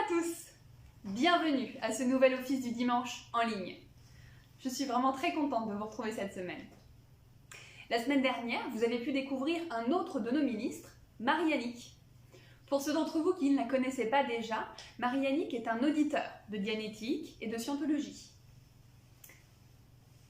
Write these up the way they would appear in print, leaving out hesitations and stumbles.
à tous, bienvenue à ce nouvel office du dimanche en ligne. Je suis vraiment très contente de vous retrouver cette semaine. La semaine dernière, vous avez pu découvrir un autre de nos ministres, Marie-Annick. Pour ceux d'entre vous qui ne la connaissaient pas déjà, Marie-Annick est un auditeur de dianétique et de scientologie.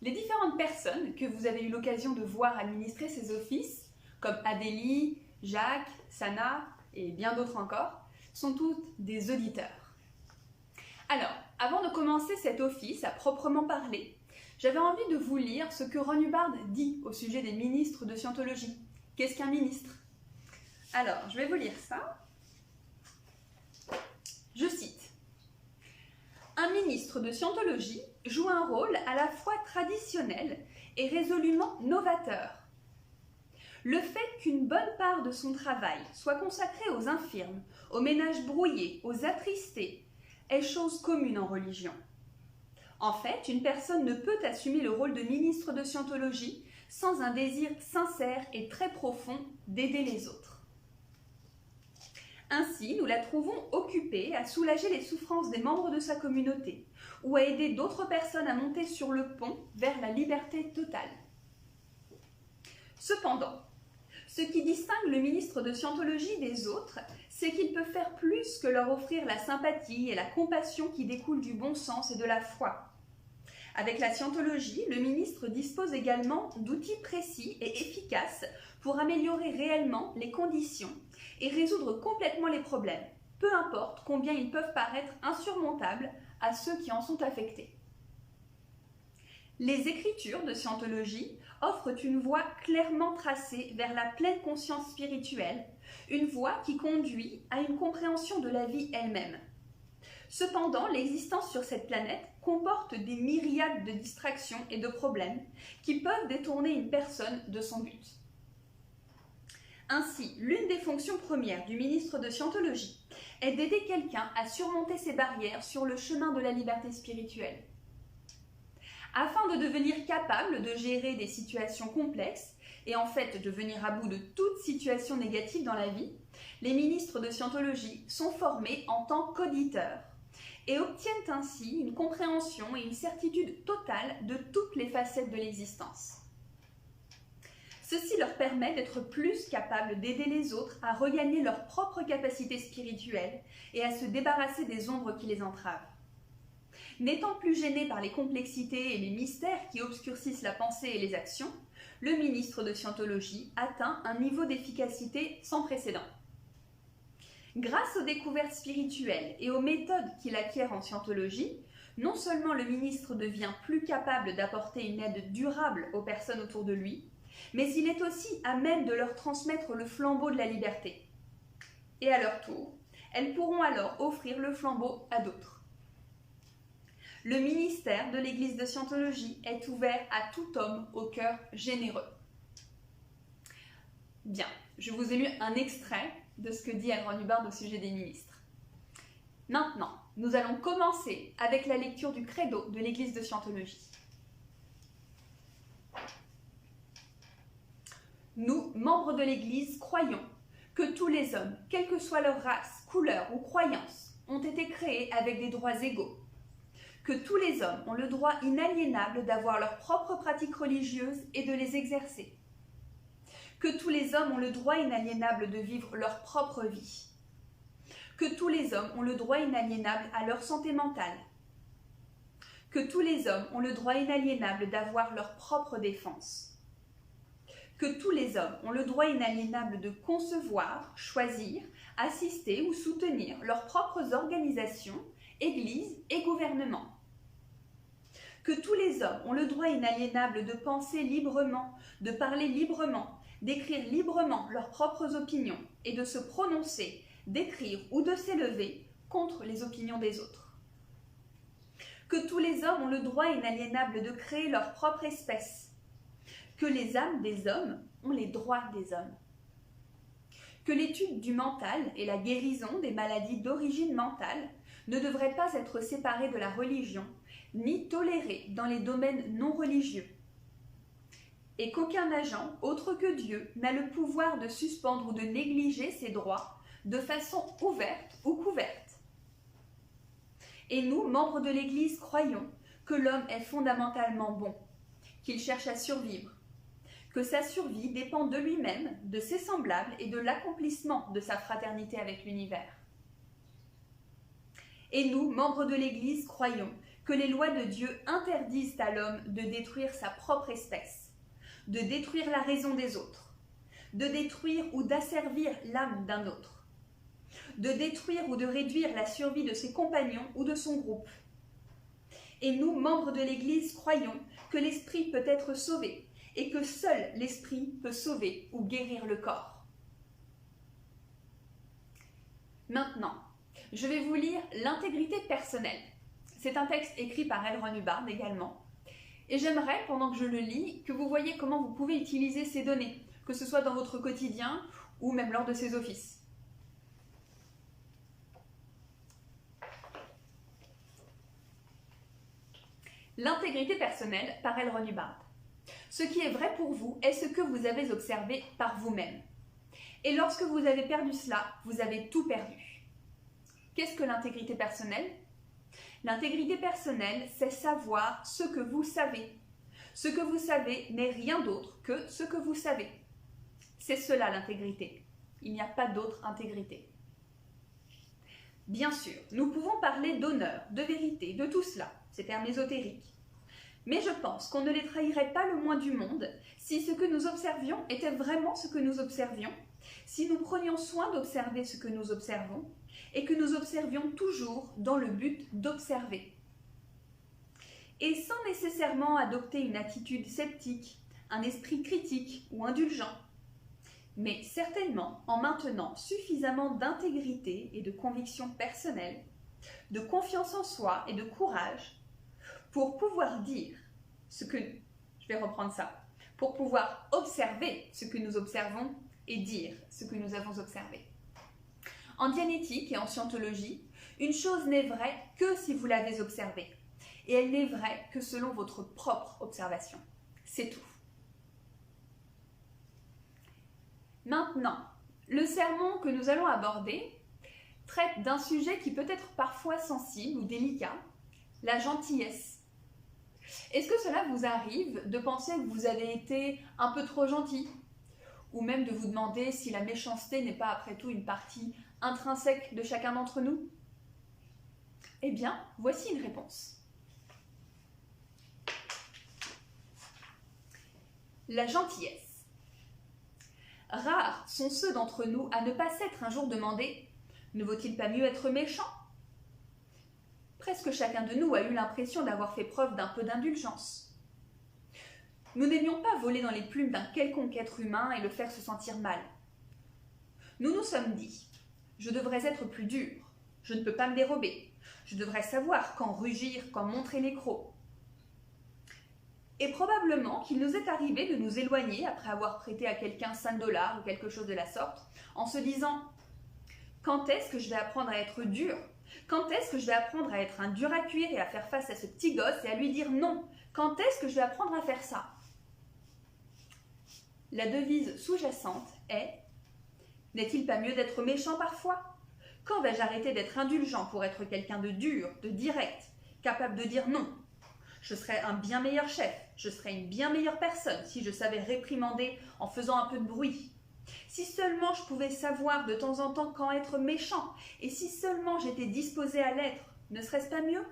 Les différentes personnes que vous avez eu l'occasion de voir administrer ces offices, comme Adélie, Jacques, Sana et bien d'autres encore, sont toutes des auditeurs. Alors, avant de commencer cet office à proprement parler, j'avais envie de vous lire ce que Ron Hubbard dit au sujet des ministres de scientologie. Qu'est-ce qu'un ministre? Alors, je vais vous lire ça. Je cite. Un ministre de scientologie joue un rôle à la fois traditionnel et résolument novateur. Le fait qu'une bonne part de son travail soit consacrée aux infirmes, aux ménages brouillés, aux attristés, est chose commune en religion. En fait, une personne ne peut assumer le rôle de ministre de scientologie sans un désir sincère et très profond d'aider les autres. Ainsi, nous la trouvons occupée à soulager les souffrances des membres de sa communauté ou à aider d'autres personnes à monter sur le pont vers la liberté totale. Cependant, ce qui distingue le ministre de scientologie des autres, c'est qu'il peut faire plus que leur offrir la sympathie et la compassion qui découlent du bon sens et de la foi. Avec la scientologie, le ministre dispose également d'outils précis et efficaces pour améliorer réellement les conditions et résoudre complètement les problèmes, peu importe combien ils peuvent paraître insurmontables à ceux qui en sont affectés. Les écritures de scientologie offrent une voie clairement tracée vers la pleine conscience spirituelle, une voie qui conduit à une compréhension de la vie elle-même. Cependant, l'existence sur cette planète comporte des myriades de distractions et de problèmes qui peuvent détourner une personne de son but. Ainsi, l'une des fonctions premières du ministre de scientologie est d'aider quelqu'un à surmonter ses barrières sur le chemin de la liberté spirituelle. Afin de devenir capable de gérer des situations complexes et en fait de venir à bout de toute situation négative dans la vie, les ministres de scientologie sont formés en tant qu'auditeurs et obtiennent ainsi une compréhension et une certitude totale de toutes les facettes de l'existence. Ceci leur permet d'être plus capables d'aider les autres à regagner leur propre capacité spirituelle et à se débarrasser des ombres qui les entravent. N'étant plus gêné par les complexités et les mystères qui obscurcissent la pensée et les actions, le ministre de scientologie atteint un niveau d'efficacité sans précédent. Grâce aux découvertes spirituelles et aux méthodes qu'il acquiert en scientologie, non seulement le ministre devient plus capable d'apporter une aide durable aux personnes autour de lui, mais il est aussi à même de leur transmettre le flambeau de la liberté. Et à leur tour, elles pourront alors offrir le flambeau à d'autres. Le ministère de l'Église de Scientologie est ouvert à tout homme au cœur généreux. Bien, je vous ai lu un extrait de ce que dit Ron Hubbard au sujet des ministres. Maintenant, nous allons commencer avec la lecture du credo de l'Église de Scientologie. Nous, membres de l'Église, croyons que tous les hommes, quelle que soit leur race, couleur ou croyance, ont été créés avec des droits égaux. Que tous les hommes ont le droit inaliénable d'avoir leurs propres pratiques religieuses et de les exercer. Que tous les hommes ont le droit inaliénable de vivre leur propre vie. Que tous les hommes ont le droit inaliénable à leur santé mentale. Que tous les hommes ont le droit inaliénable d'avoir leur propre défense. Que tous les hommes ont le droit inaliénable de concevoir, choisir, assister ou soutenir leurs propres organisations, églises et gouvernements. Que tous les hommes ont le droit inaliénable de penser librement, de parler librement, d'écrire librement leurs propres opinions et de se prononcer, d'écrire ou de s'élever contre les opinions des autres. Que tous les hommes ont le droit inaliénable de créer leur propre espèce. Que les âmes des hommes ont les droits des hommes. Que l'étude du mental et la guérison des maladies d'origine mentale ne devraient pas être séparées de la religion, ni tolérées dans les domaines non religieux, et qu'aucun agent autre que Dieu n'a le pouvoir de suspendre ou de négliger ses droits de façon ouverte ou couverte. Et nous, membres de l'Église, croyons que l'homme est fondamentalement bon, qu'il cherche à survivre, que sa survie dépend de lui-même, de ses semblables et de l'accomplissement de sa fraternité avec l'univers. Et nous, membres de l'Église, croyons que les lois de Dieu interdisent à l'homme de détruire sa propre espèce, de détruire la raison des autres, de détruire ou d'asservir l'âme d'un autre, de détruire ou de réduire la survie de ses compagnons ou de son groupe. Et nous, membres de l'Église, croyons que l'esprit peut être sauvé et que seul l'esprit peut sauver ou guérir le corps. Maintenant, je vais vous lire l'intégrité personnelle. C'est un texte écrit par L. Ron Hubbard également. Et j'aimerais, pendant que je le lis, que vous voyez comment vous pouvez utiliser ces données, que ce soit dans votre quotidien ou même lors de ces offices. L'intégrité personnelle par L. Ron Hubbard. Ce qui est vrai pour vous est ce que vous avez observé par vous-même. Et lorsque vous avez perdu cela, vous avez tout perdu. Qu'est-ce que l'intégrité personnelle? L'intégrité personnelle, c'est savoir ce que vous savez. Ce que vous savez n'est rien d'autre que ce que vous savez. C'est cela l'intégrité. Il n'y a pas d'autre intégrité. Bien sûr, nous pouvons parler d'honneur, de vérité, de tout cela, ces termes ésotériques. Mais je pense qu'on ne les trahirait pas le moins du monde si ce que nous observions était vraiment ce que nous observions, si nous prenions soin d'observer ce que nous observons et que nous observions toujours dans le but d'observer. Et sans nécessairement adopter une attitude sceptique, un esprit critique ou indulgent, mais certainement en maintenant suffisamment d'intégrité et de conviction personnelle, de confiance en soi et de courage pour pouvoir dire ce que... Je vais reprendre ça. Pour pouvoir observer ce que nous observons et dire ce que nous avons observé. En dianétique et en scientologie, une chose n'est vraie que si vous l'avez observée. Et elle n'est vraie que selon votre propre observation. C'est tout. Maintenant, le sermon que nous allons aborder traite d'un sujet qui peut être parfois sensible ou délicat, la gentillesse. Est-ce que cela vous arrive de penser que vous avez été un peu trop gentil? Ou même de vous demander si la méchanceté n'est pas après tout une partie intrinsèque de chacun d'entre nous? Eh bien, voici une réponse. La gentillesse. Rares sont ceux d'entre nous à ne pas s'être un jour demandé « Ne vaut-il pas mieux être méchant ?» Presque chacun de nous a eu l'impression d'avoir fait preuve d'un peu d'indulgence. Nous n'aimions pas voler dans les plumes d'un quelconque être humain et le faire se sentir mal. Nous nous sommes dit « Je devrais être plus dur, je ne peux pas me dérober, je devrais savoir quand rugir, quand montrer les crocs. » Et probablement qu'il nous est arrivé de nous éloigner après avoir prêté à quelqu'un 5 $ ou quelque chose de la sorte, en se disant « Quand est-ce que je vais apprendre à être dur ? Quand est-ce que je vais apprendre à être un dur à cuire et à faire face à ce petit gosse et à lui dire non? Quand est-ce que je vais apprendre à faire ça ?» La devise sous-jacente est « N'est-il pas mieux d'être méchant parfois? Quand vais-je arrêter d'être indulgent pour être quelqu'un de dur, de direct, capable de dire non? Je serais un bien meilleur chef, je serais une bien meilleure personne si je savais réprimander en faisant un peu de bruit. Si seulement je pouvais savoir de temps en temps quand être méchant, et si seulement j'étais disposée à l'être, ne serait-ce pas mieux?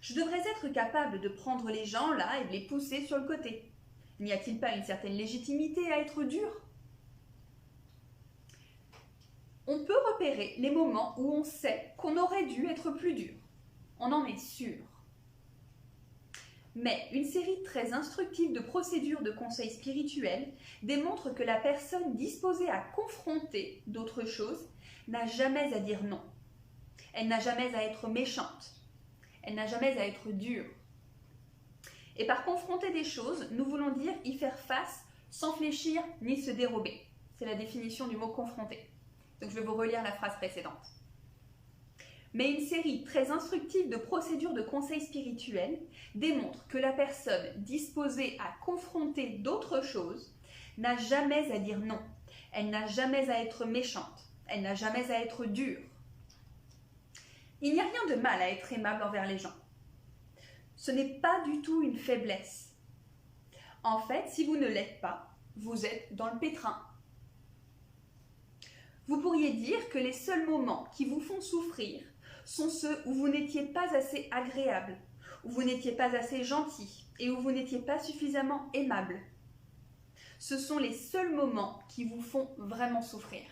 Je devrais être capable de prendre les gens là et de les pousser sur le côté. N'y a-t-il pas une certaine légitimité à être dur? On peut repérer les moments où on sait qu'on aurait dû être plus dur. On en est sûr. Mais une série très instructive de procédures de conseils spirituels démontre que la personne disposée à confronter d'autres choses n'a jamais à dire non. Elle n'a jamais à être méchante. Elle n'a jamais à être dure. Et par confronter des choses, nous voulons dire y faire face sans fléchir ni se dérober. C'est la définition du mot confronter. Donc je vais vous relire la phrase précédente. Mais une série très instructive de procédures de conseils spirituels démontre que la personne disposée à confronter d'autres choses n'a jamais à dire non. Elle n'a jamais à être méchante. Elle n'a jamais à être dure. Il n'y a rien de mal à être aimable envers les gens. Ce n'est pas du tout une faiblesse. En fait, si vous ne l'êtes pas, vous êtes dans le pétrin. Vous pourriez dire que les seuls moments qui vous font souffrir sont ceux où vous n'étiez pas assez agréable, où vous n'étiez pas assez gentil et où vous n'étiez pas suffisamment aimable. Ce sont les seuls moments qui vous font vraiment souffrir.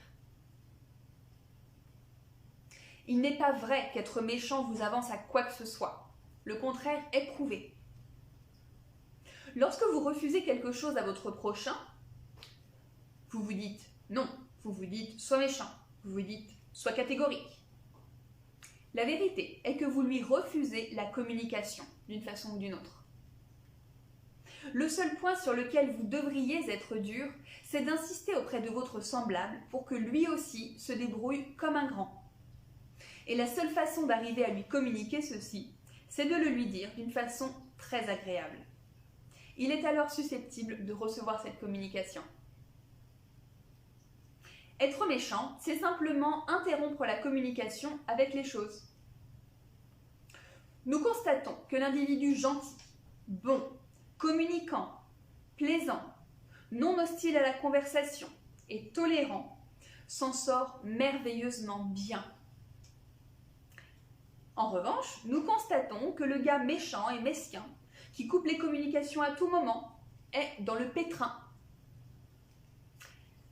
Il n'est pas vrai qu'être méchant vous avance à quoi que ce soit. Le contraire est prouvé. Lorsque vous refusez quelque chose à votre prochain, vous vous dites non, vous vous dites sois méchant, vous vous dites sois catégorique. La vérité est que vous lui refusez la communication d'une façon ou d'une autre. Le seul point sur lequel vous devriez être dur, c'est d'insister auprès de votre semblable pour que lui aussi se débrouille comme un grand. Et la seule façon d'arriver à lui communiquer ceci, c'est de le lui dire d'une façon très agréable. Il est alors susceptible de recevoir cette communication. Être méchant, c'est simplement interrompre la communication avec les choses. Nous constatons que l'individu gentil, bon, communicant, plaisant, non hostile à la conversation et tolérant s'en sort merveilleusement bien. En revanche, nous constatons que le gars méchant et mesquin, qui coupe les communications à tout moment, est dans le pétrin.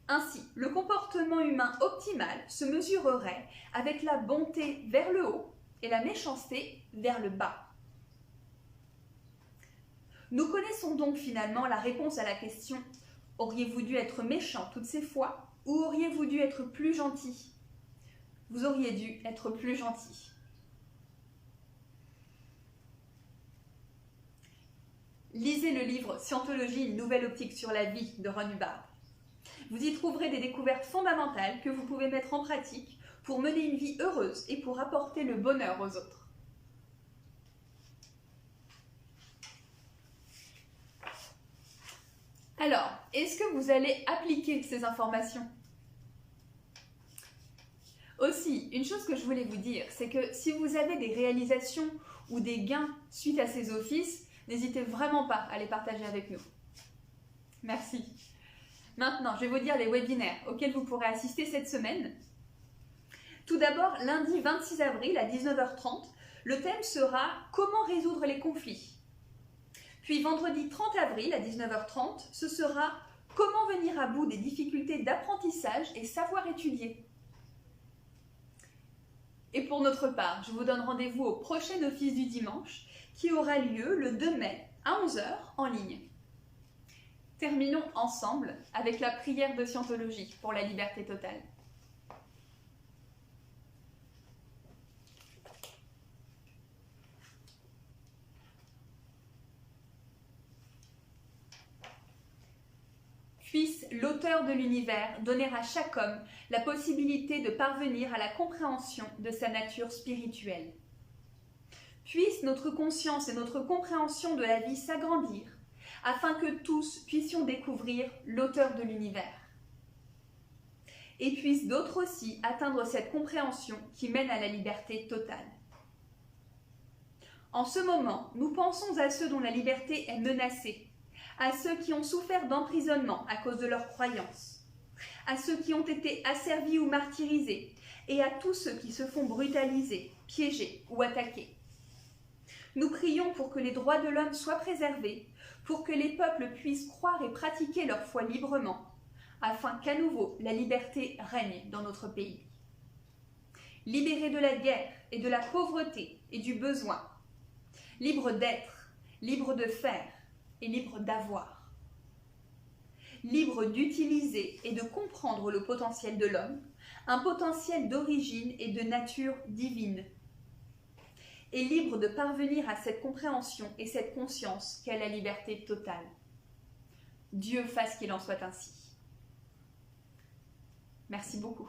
Ainsi, le comportement humain optimal se mesurerait avec la bonté vers le haut et la méchanceté vers le bas. Nous connaissons donc finalement la réponse à la question « Auriez-vous dû être méchant toutes ces fois ou auriez-vous dû être plus gentil ?» Vous auriez dû être plus gentil. Lisez le livre « Scientologie, une nouvelle optique sur la vie » de Ron Hubbard. Vous y trouverez des découvertes fondamentales que vous pouvez mettre en pratique pour mener une vie heureuse et pour apporter le bonheur aux autres. Alors, est-ce que vous allez appliquer ces informations? Aussi, une chose que je voulais vous dire, c'est que si vous avez des réalisations ou des gains suite à ces offices, n'hésitez vraiment pas à les partager avec nous. Merci. Maintenant, je vais vous dire les webinaires auxquels vous pourrez assister cette semaine. Tout d'abord, lundi 26 avril à 19h30, le thème sera « Comment résoudre les conflits ?» Puis vendredi 30 avril à 19h30, ce sera « Comment venir à bout des difficultés d'apprentissage et savoir étudier ?» Et pour notre part, je vous donne rendez-vous au prochain office du dimanche qui aura lieu le 2 mai à 11h en ligne. Terminons ensemble avec la prière de Scientologie pour la liberté totale. Puisse l'auteur de l'univers donner à chaque homme la possibilité de parvenir à la compréhension de sa nature spirituelle. Puisse notre conscience et notre compréhension de la vie s'agrandir, afin que tous puissions découvrir l'auteur de l'univers. Et puissent d'autres aussi atteindre cette compréhension qui mène à la liberté totale. En ce moment, nous pensons à ceux dont la liberté est menacée, à ceux qui ont souffert d'emprisonnement à cause de leurs croyances, à ceux qui ont été asservis ou martyrisés, et à tous ceux qui se font brutaliser, piéger ou attaquer. Nous prions pour que les droits de l'homme soient préservés, pour que les peuples puissent croire et pratiquer leur foi librement, afin qu'à nouveau la liberté règne dans notre pays. Libérés de la guerre et de la pauvreté et du besoin, libres d'être, libres de faire et libres d'avoir. Libres d'utiliser et de comprendre le potentiel de l'homme, un potentiel d'origine et de nature divine, et libre de parvenir à cette compréhension et cette conscience qu'est la liberté totale. Dieu fasse qu'il en soit ainsi. Merci beaucoup.